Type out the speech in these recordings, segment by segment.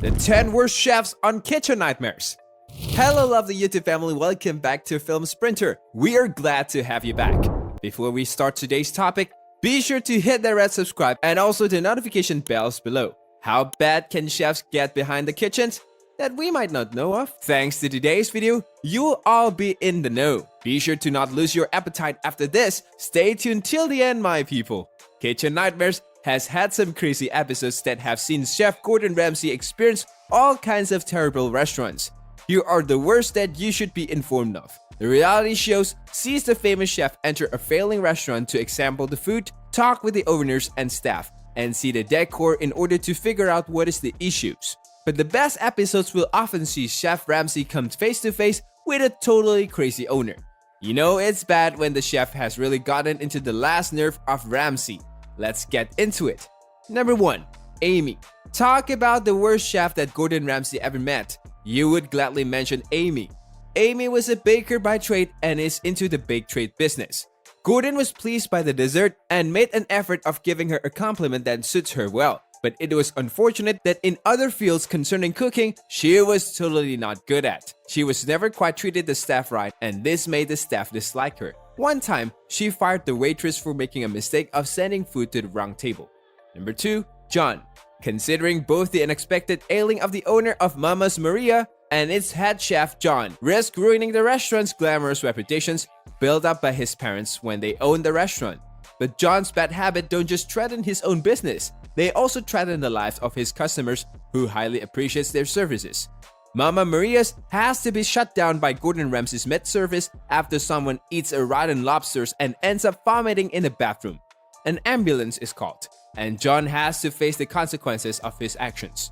The 10 worst chefs on Kitchen Nightmares. Hello lovely YouTube family, welcome back to Film Sprinter. We are glad to have you back. Before we start today's topic, be sure to hit the red subscribe and also the notification bells below. How bad can chefs get behind the kitchens that we might not know of? Thanks to today's video, you will all be in the know. Be sure to not lose your appetite after this. Stay tuned till the end, my people. Kitchen Nightmares has had some crazy episodes that have seen Chef Gordon Ramsay experience all kinds of terrible restaurants. Here are the worst that you should be informed of. The reality shows sees the famous chef enter a failing restaurant to example the food, talk with the owners and staff, and see the decor in order to figure out what is the issues. But the best episodes will often see Chef Ramsay come face to face with a totally crazy owner. You know it's bad when the chef has really gotten into the last nerve of Ramsay. Let's get into it. Number 1. Amy. Talk about the worst chef that Gordon Ramsay ever met. You would gladly mention Amy. Amy was a baker by trade and is into the bake trade business. Gordon was pleased by the dessert and made an effort of giving her a compliment that suits her well. But it was unfortunate that in other fields concerning cooking, she was totally not good at. She was never quite treated the staff right, and this made the staff dislike her. One time, she fired the waitress for making a mistake of sending food to the wrong table. Number 2. John. Considering both the unexpected ailing of the owner of Mama's Maria and its head chef John risked ruining the restaurant's glamorous reputations built up by his parents when they owned the restaurant. But John's bad habit don't just threaten his own business, they also threaten the lives of his customers who highly appreciates their services. Mama Maria's has to be shut down by Gordon Ramsay's mid-service after someone eats a rotten lobsters and ends up vomiting in the bathroom. An ambulance is called, and John has to face the consequences of his actions.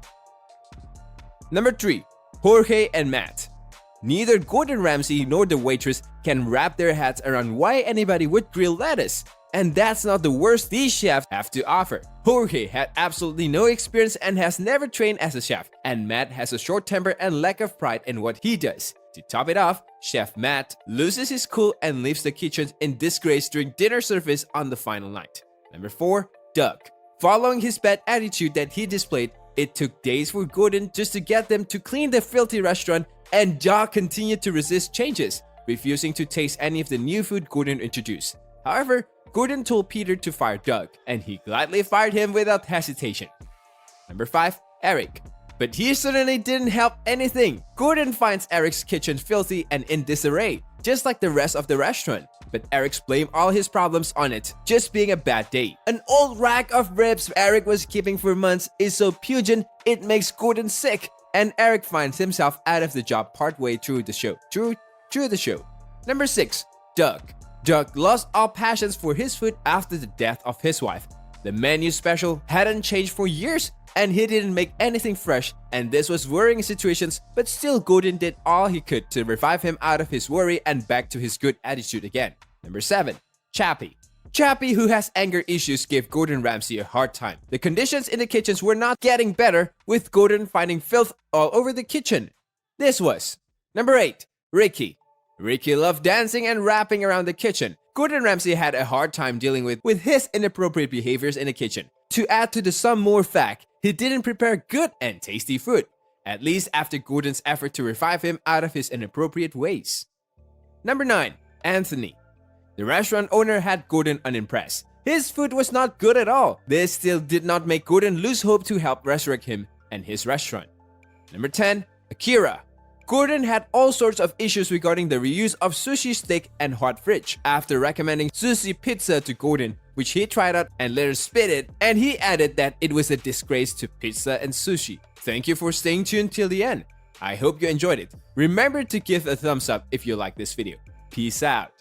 Number 3. Jorge and Matt. Neither Gordon Ramsay nor the waitress can wrap their heads around why anybody would grill lettuce. And that's not the worst these chefs have to offer. Jorge had absolutely no experience and has never trained as a chef, and Matt has a short temper and lack of pride in what he does. To top it off, Chef Matt loses his cool and leaves the kitchen in disgrace during dinner service on the final night. Number 4. Doug. Following his bad attitude that he displayed, it took days for Gordon just to get them to clean the filthy restaurant, and Doug continued to resist changes, refusing to taste any of the new food Gordon introduced. However, Gordon told Peter to fire Doug, and he gladly fired him without hesitation. Number 5. Eric. But he certainly didn't help anything. Gordon finds Eric's kitchen filthy and in disarray, just like the rest of the restaurant. But Eric's blamed all his problems on it just being a bad day. An old rack of ribs Eric was keeping for months is so pungent it makes Gordon sick, and Eric finds himself out of the job partway through the show. Number 6. Doug. Doug lost all passions for his food after the death of his wife. The menu special hadn't changed for years, and he didn't make anything fresh, and this was worrying situations, but still Gordon did all he could to revive him out of his worry and back to his good attitude again. Number 7. Chappie. Chappie, who has anger issues, gave Gordon Ramsay a hard time. The conditions in the kitchens were not getting better, with Gordon finding filth all over the kitchen. This was Number 8. Ricky. Ricky loved dancing and rapping around the kitchen. Gordon Ramsay had a hard time dealing with his inappropriate behaviors in the kitchen. To add to the some more fact, he didn't prepare good and tasty food, at least after Gordon's effort to revive him out of his inappropriate ways. Number 9. Anthony. The restaurant owner had Gordon unimpressed. His food was not good at all. This still did not make Gordon lose hope to help resurrect him and his restaurant. Number 10. Akira. Gordon had all sorts of issues regarding the reuse of sushi stick and hot fridge. After recommending sushi pizza to Gordon, which he tried out and later spit it, and he added that it was a disgrace to pizza and sushi. Thank you for staying tuned till the end. I hope you enjoyed it. Remember to give a thumbs up if you like this video. Peace out.